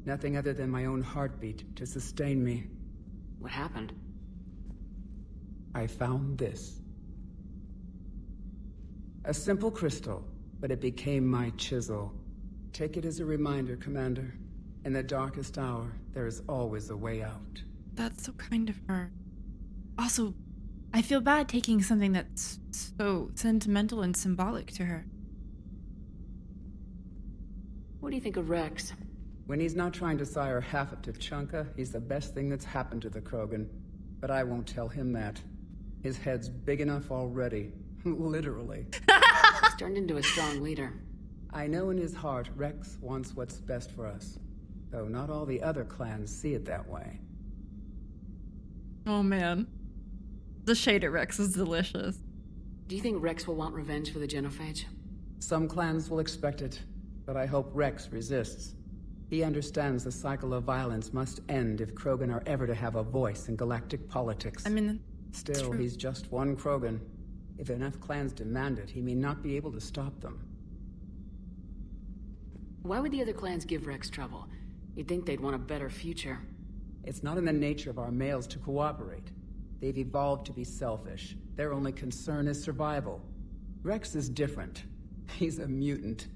Nothing other than my own heartbeat to sustain me. What happened? I found this. A simple crystal, but it became my chisel. Take it as a reminder, Commander. In the darkest hour, there is always a way out. That's so kind of her. Also, I feel bad taking something that's so sentimental and symbolic to her. What do you think of Rex? When he's not trying to sire half of 𝒂𝒾𝒶, he's the best thing that's happened to the Krogan. But I won't tell him that. His head's big enough already. Literally. He's turned into a strong leader. I know in his heart Rex wants what's best for us. Though not all the other clans see it that way. Oh man. The shade at Rex is delicious. Do you think Rex will want revenge for the genophage? Some clans will expect it, but I hope Rex resists. He understands the cycle of violence must end if Krogan are ever to have a voice in galactic politics. I mean, still, he's just one Krogan. If enough clans demand it, he may not be able to stop them. Why would the other clans give Rex trouble? You'd think they'd want a better future. It's not in the nature of our males to cooperate. They've evolved to be selfish. Their only concern is survival. Rex is different. He's a mutant.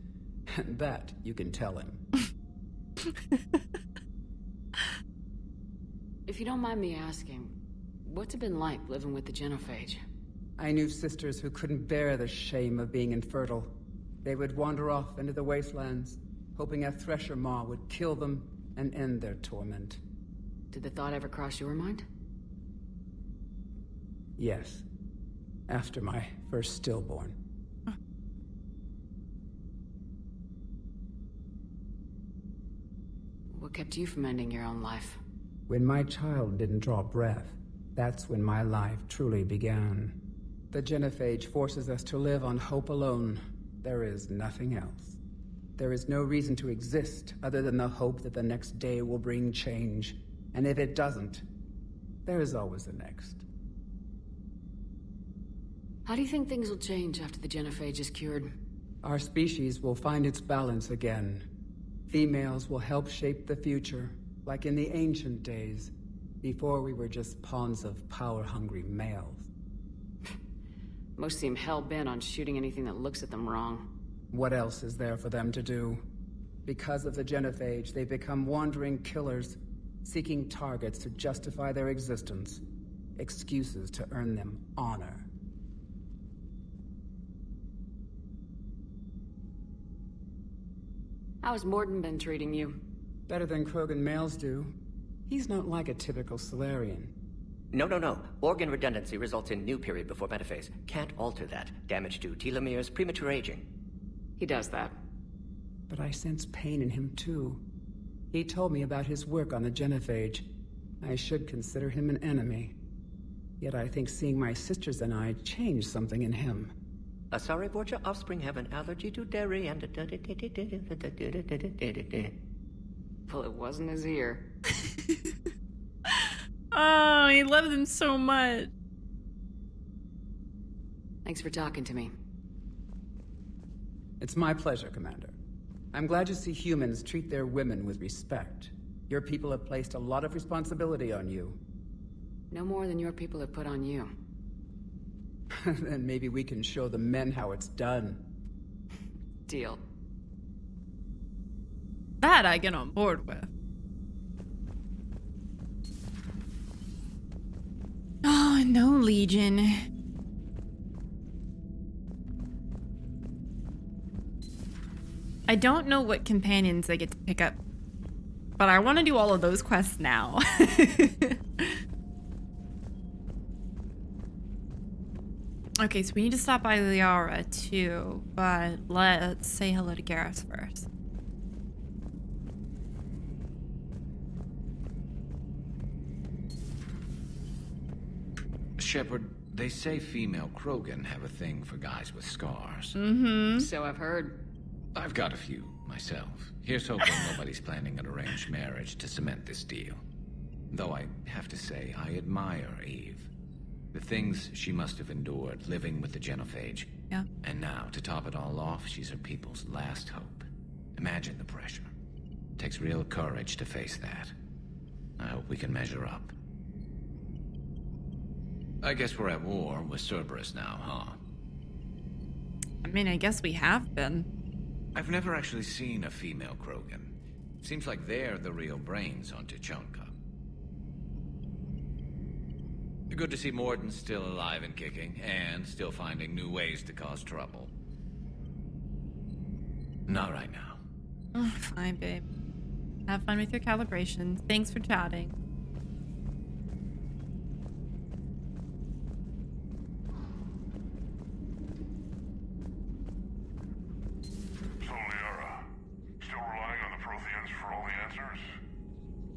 And that you can tell him. If you don't mind me asking, what's it been like living with the genophage? I knew sisters who couldn't bear the shame of being infertile. They would wander off into the wastelands, hoping 𝒂𝒾𝒶 would kill them and end their torment. Did the thought ever cross your mind? Yes. After my first stillborn. What kept you from ending your own life? When my child didn't draw breath, that's when my life truly began. The genophage forces us to live on hope alone. There is nothing else. There is no reason to exist other than the hope that the next day will bring change. And if it doesn't, there is always the next. How do you think things will change after the genophage is cured? Our species will find its balance again. Females will help shape the future, like in the ancient days, before we were just pawns of power-hungry males. Most seem hell-bent on shooting anything that looks at them wrong. What else is there for them to do? Because of the genophage, they become wandering killers, seeking targets to justify their existence, excuses to earn them honor. How has Morden been treating you? Better than Krogan males do. He's not like a typical 𝒂𝒨. No. Organ redundancy results in new period before metaphase. Can't alter that. Damage to telomeres, premature aging. He does that. But I sense pain in him too. He told me about his work on the genophage. I should consider him an enemy. Yet I think seeing my sisters and I changed something in him. Sorry, Borgia, offspring have an allergy to dairy and... Well, it wasn't his ear. Oh, he loved him so much. Thanks for talking to me. It's my pleasure, Commander. I'm glad to see humans treat their women with respect. Your people have placed a lot of responsibility on you. No more than your people have put on you. Then maybe we can show the men how it's done. Deal. That I get on board with. Oh, no, Legion. I don't know what companions I get to pick up, but I want to do all of those quests now. Okay, so we need to stop by Liara too, but let's say hello to Garrus first. Shepard, they say female Krogan have a thing for guys with scars. Mm-hmm. So I've heard. I've got a few, myself. Here's hoping nobody's planning an arranged marriage to cement this deal. Though I have to say, I admire Eve. The things she must have endured living with the genophage. Yeah. And now, to top it all off, she's her people's last hope. Imagine the pressure. Takes real courage to face that. I hope we can measure up. I guess we're at war with Cerberus now, huh? I mean, I guess we have been. I've never actually seen a female Krogan. Seems like they're the real brains on 𝒂𝒶𝒁. Good to see Morden's still alive and kicking, and still finding new ways to cause trouble. Not right now. Oh, fine, babe. Have fun with your calibration. Thanks for chatting. So, Liara, still relying on the Protheans for all the answers?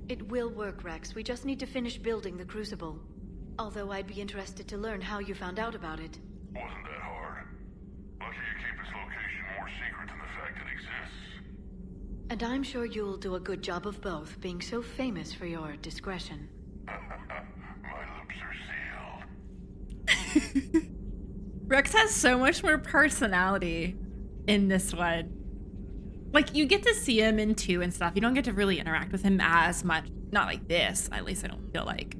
It will work, Rex. We just need to finish building the Crucible. Although I'd be interested to learn how you found out about it. Wasn't that hard. Lucky you keep its location more secret than the fact it exists. And I'm sure you'll do a good job of both, being so famous for your discretion. My lips are sealed. Rex has so much more personality in this one. Like, you get to see him in 2 and stuff. You don't get to really interact with him as much. Not like this, at least I don't feel like.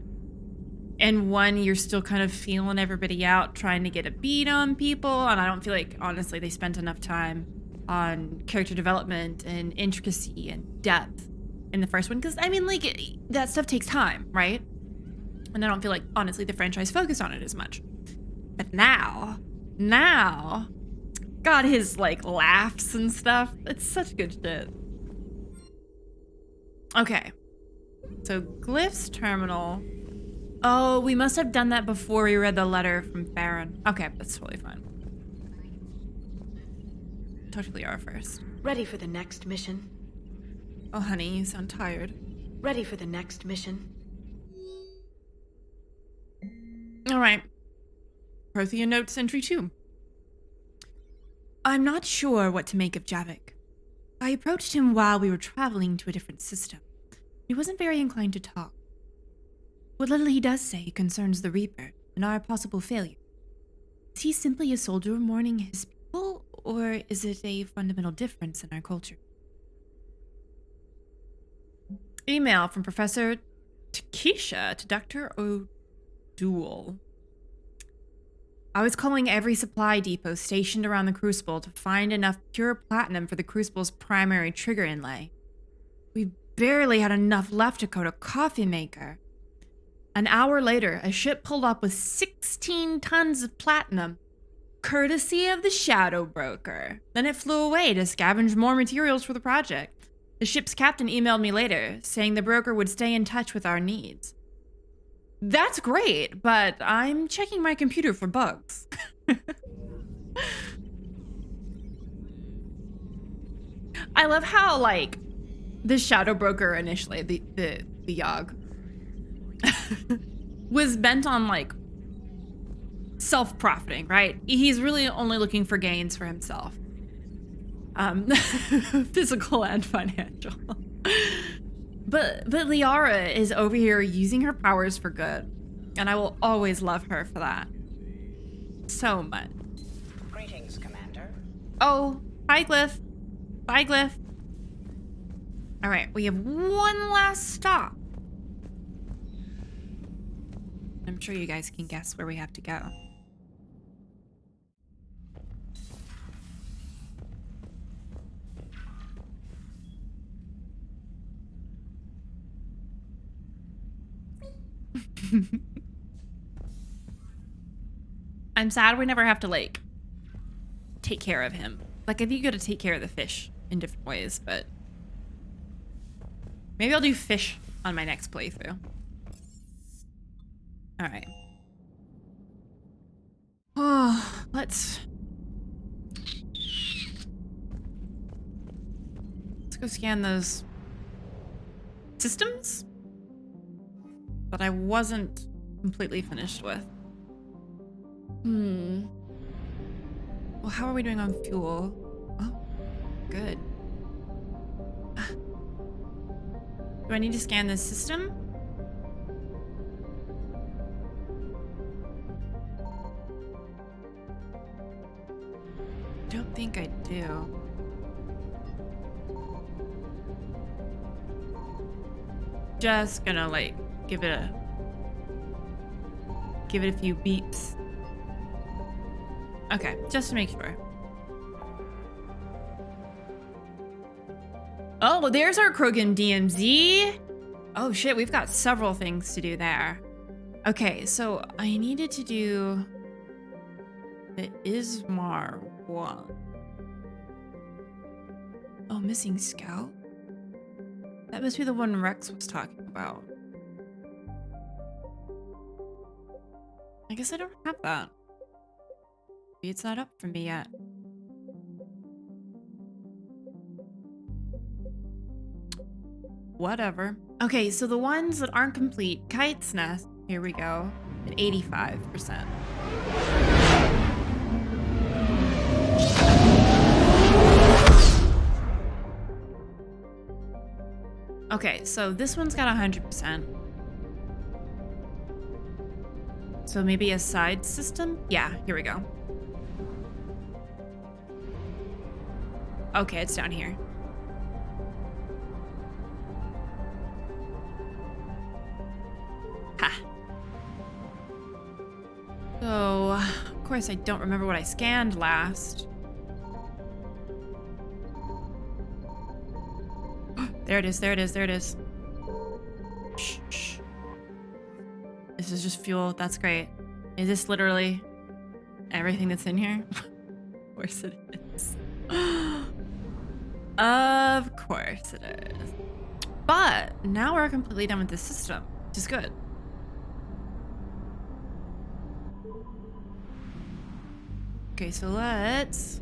and one, you're still kind of feeling everybody out, trying to get a beat on people. And I don't feel like, honestly, they spent enough time on character development and intricacy and depth in the first one. Because, I mean, like, that stuff takes time, right? And I don't feel like, honestly, the franchise focused on it as much. But now, got his, like, laughs and stuff. It's such good shit. Okay. So, Glyph's terminal. Oh, we must have done that before we read the letter from Farron. Okay, that's totally fine. Talk to Liara first. Ready for the next mission? Oh, honey, you sound tired. Ready for the next mission? All right. Prothean Notes Entry 2. I'm not sure what to make of Javik. I approached him while we were traveling to a different system. He wasn't very inclined to talk. What little he does say concerns the Reaper and our possible failure. Is he simply a soldier mourning his people, or is it a fundamental difference in our culture? Email from Professor Takesha to Dr. O'Doul. I was calling every supply depot stationed around the Crucible to find enough pure platinum for the Crucible's primary trigger inlay. We barely had enough left to coat a coffee maker. An hour later, a ship pulled up with 16 tons of platinum, courtesy of the Shadow Broker. Then it flew away to scavenge more materials for the project. The ship's captain emailed me later, saying the broker would stay in touch with our needs. That's great, but I'm checking my computer for bugs. I love how, like, the Shadow Broker initially, the Yogg, was bent on, like, self-profiting, right? He's really only looking for gains for himself. Physical and financial. But Liara is over here using her powers for good, and I will always love her for that. So much. Greetings, Commander. Oh, hi, Glyph. Bye, Glyph. All right, we have one last stop. I'm sure you guys can guess where we have to go. I'm sad we never have to, like, take care of him. Like, I think you gotta take care of the fish in different ways, but maybe I'll do fish on my next playthrough. All right. Oh, let's go scan those systems that I wasn't completely finished with. Well, how are we doing on fuel? Oh, good. Do I need to scan this system? I don't think I do. Just gonna, like, give it a few beeps. Okay, just to make sure. Oh, there's our Krogan DMZ. Oh shit, we've got several things to do there. Okay, so I needed to do the Ismar one. Oh, missing scout? That must be the one Rex was talking about. I guess I don't have that. Maybe it's not up for me yet. Whatever. Okay, so the ones that aren't complete, Kite's Nest, here we go, at 85%. Okay, so this one's got 100%. So maybe a side system? Yeah, here we go. Okay, it's down here. Ha. So, of course, I don't remember what I scanned last. There it is, there it is, there it is. Shh, shh. This is just fuel. That's great. Is this literally everything that's in here? Of course it is. Of course it is. But now we're completely done with this system, which is good. Okay, so let's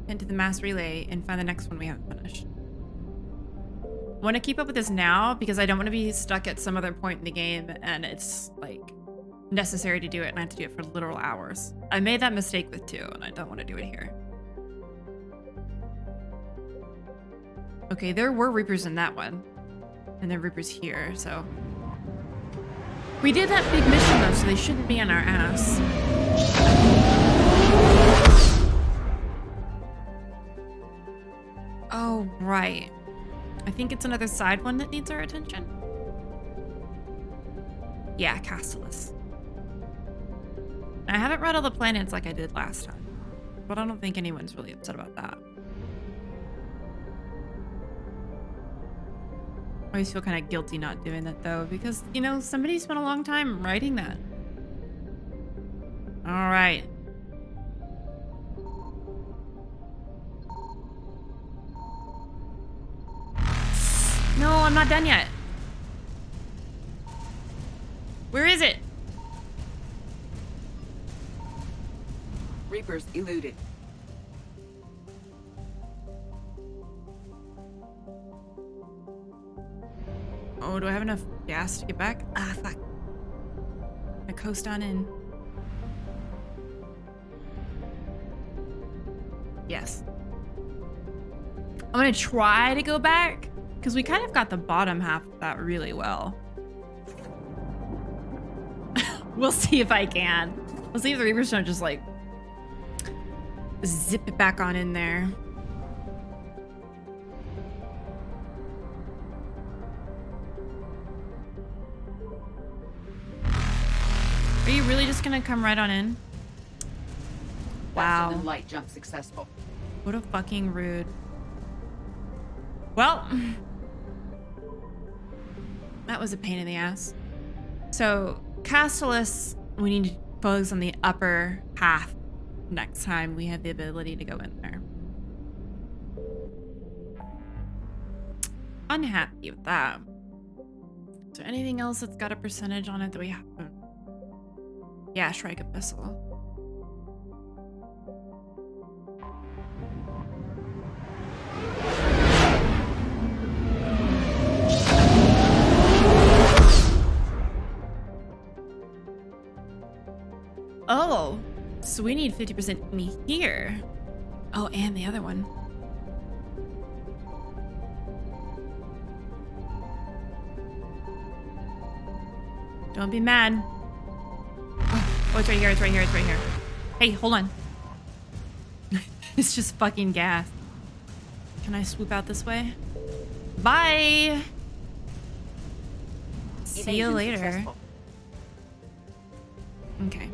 head to the mass relay and find the next one we haven't finished. I want to keep up with this now because I don't want to be stuck at some other point in the game and it's like necessary to do it and I have to do it for literal hours. I made that mistake with 2 and I don't want to do it here. Okay, there were Reapers in that one. And there are Reapers here, so. We did that big mission though, so they shouldn't be on our ass. Oh, right. I think it's another side one that needs our attention. Yeah, Castellus. I haven't read all the planets like I did last time, but I don't think anyone's really upset about that. I always feel kind of guilty not doing that though, because, you know, somebody spent a long time writing that. All right. No, I'm not done yet. Where is it? Reapers eluded. Oh, do I have enough gas to get back? Ah, fuck. I coast on in. Yes. I'm gonna try to go back because we kind of got the bottom half of that really well. We'll see if I can. We'll see if the Reapers don't just like zip it back on in there. Are you really just gonna come right on in? Wow. That's a light jump successful. What a fucking rude. Well, that was a pain in the ass. So, Castellus, we need to focus on the upper half next time we have the ability to go in there. Unhappy with that. Is there anything else that's got a percentage on it that we haven't? Yeah, Shrike Abyssal. Oh, so we need 50% in here. Oh, and the other one. Don't be mad. Oh, it's right here, it's right here, it's right here. Hey, hold on. It's just fucking gas. Can I swoop out this way? Bye! See you later. Successful. Okay.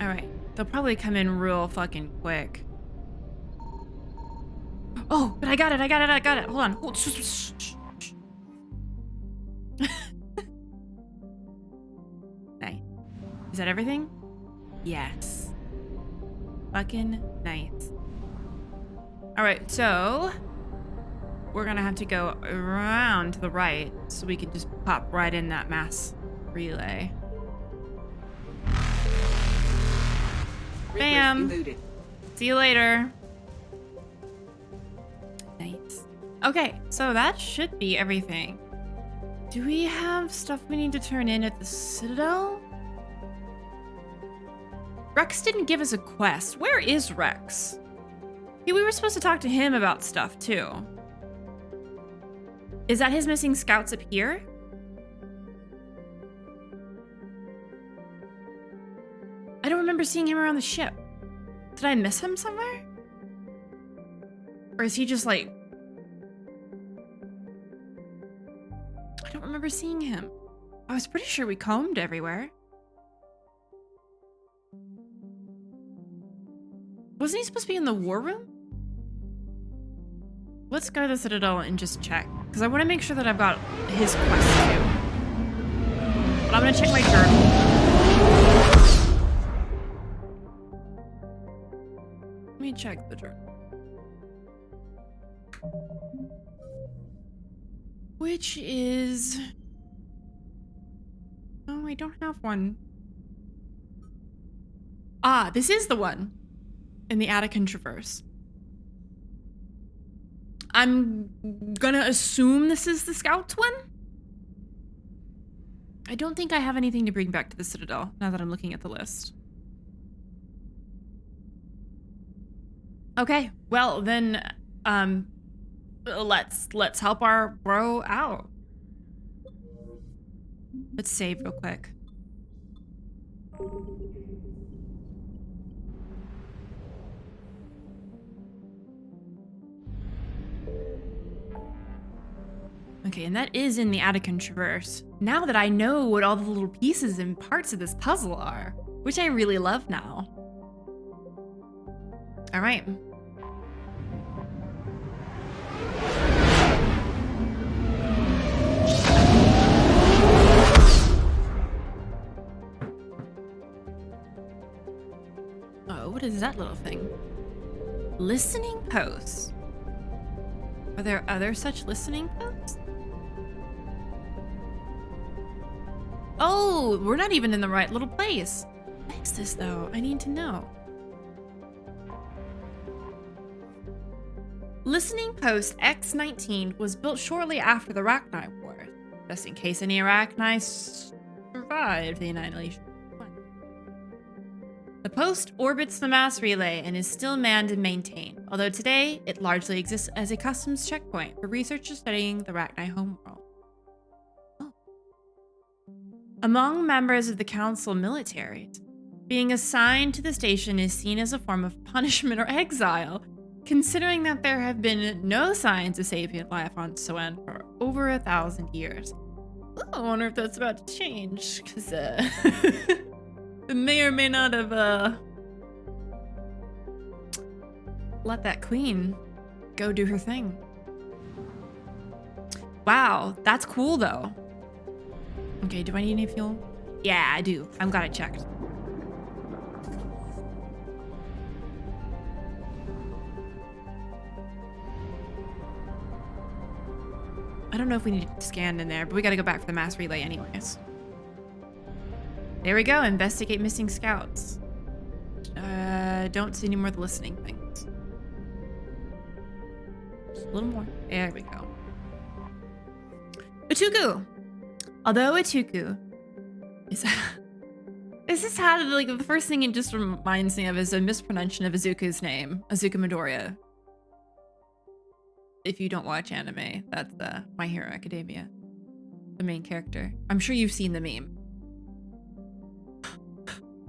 Alright. They'll probably come in real fucking quick. Oh, but I got it, I got it, I got it. Hold on. Hold. Shh, shh, shh, shh. Nice. Is that everything? Yes. Fucking nice. Alright, so we're gonna have to go around to the right so we can just pop right in that mass relay. Bam! Eluded. See you later. Nice. Okay, so that should be everything. Do we have stuff we need to turn in at the Citadel? Rex didn't give us a quest. Where is Rex? Yeah, we were supposed to talk to him about stuff too. Is that his missing scouts up here? I don't remember seeing him around the ship. Did I miss him somewhere? Or is he just like remember seeing him. I was pretty sure we combed everywhere. Wasn't he supposed to be in the war room? Let's go to the Citadel and just check. Because I want to make sure that I've got his quest too. But I'm going to check my journal. Let me check the journal. Which is... Oh, I don't have one. Ah, this is the one. In the Attican Traverse. I'm gonna assume this is the Scouts one. I don't think I have anything to bring back to the Citadel, now that I'm looking at the list. Okay, well then, let's help our bro out. Let's save real quick. Okay, and that is in the Attican Traverse. Now that I know what all the little pieces and parts of this puzzle are, which I really love now. All right. Oh, what is that little thing? Listening posts. Are there other such listening posts? Oh, we're not even in the right little place. What is this though? I need to know. Listening Post X-19 was built shortly after the Rachni War, just in case any Rachni survived the annihilation. The post orbits the mass relay and is still manned and maintained, although today it largely exists as a customs checkpoint for researchers studying the Rachni homeworld. Among members of the Council militaries, being assigned to the station is seen as a form of punishment or exile, considering that there have been no signs of sapient life on Soen for over 1,000 years. I wonder if that's about to change, because it may or may not have let that queen go do her thing. Wow, that's cool though. Okay, do I need any fuel? Yeah, I do. I've got it checked. I don't know if we need to scan in there, but we gotta go back for the mass relay anyways. There we go, investigate missing scouts. Don't see any more of the listening things. Just a little more. There we go. 𝒂𝒾𝒶. Although 𝒂𝒾𝒶 is this is how like the first thing it just reminds me of is a mispronunciation of Izuku's name, Izuku Midoriya. If you don't watch anime, that's My Hero Academia, the main character. I'm sure you've seen the meme.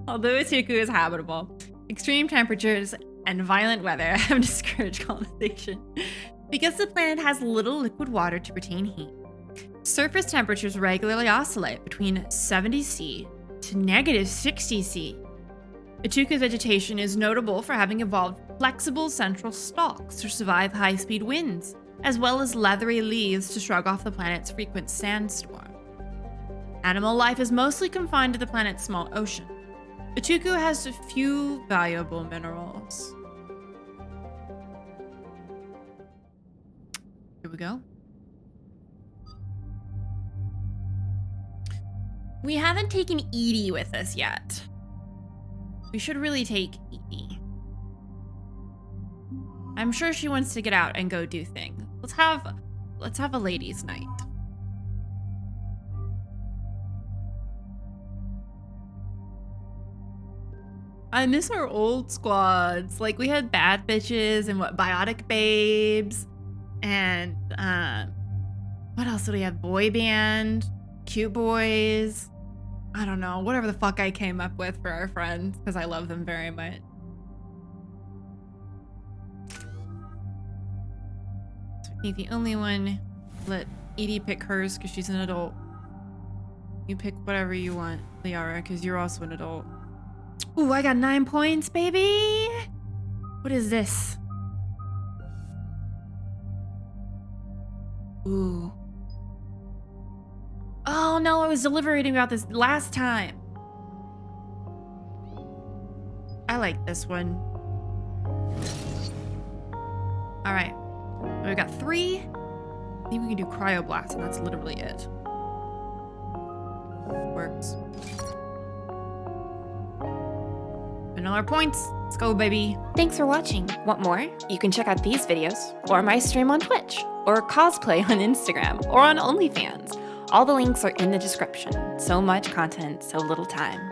Although 𝒂𝒾𝒶 is habitable, extreme temperatures and violent weather have discouraged colonization because the planet has little liquid water to retain heat. Surface temperatures regularly oscillate between 70 C to -60 C. 𝒂𝒾𝒶's vegetation is notable for having evolved flexible central stalks to survive high-speed winds, as well as leathery leaves to shrug off the planet's frequent sandstorm. Animal life is mostly confined to the planet's small ocean. 𝒂𝒾𝒶 has a few valuable minerals. Here we go. We haven't taken Edie with us yet. We should really take Edie. I'm sure she wants to get out and go do things. Let's have a ladies' night. I miss our old squads. Like we had bad bitches and biotic babes, and what else did we have? Boy band, cute boys. I don't know, whatever the fuck I came up with for our friends, because I love them very much. So I think the only one, let Edie pick hers because she's an adult. You pick whatever you want, Liara, because you're also an adult. Ooh, I got 9 points, baby. What is this? Ooh. Oh no, I was deliberating about this last time. I like this one. All right, we got 3. I think we can do cryoblast, and that's literally it. Works. Another points. Let's go, baby. Thanks for watching. Want more? You can check out these videos, or my stream on Twitch, or cosplay on Instagram, or on OnlyFans. All the links are in the description. So much content, so little time.